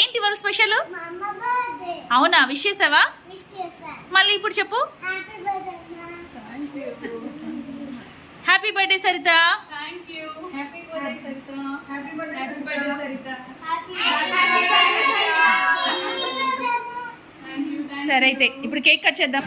ఏంటి వాళ్ళ స్పెషల్? అవునా, విష్ చేసావా? మళ్ళీ ఇప్పుడు చెప్పు. Happy birthday Saritha. సరే అయితే ఇప్పుడు కేక్ కట్ చేద్దాం.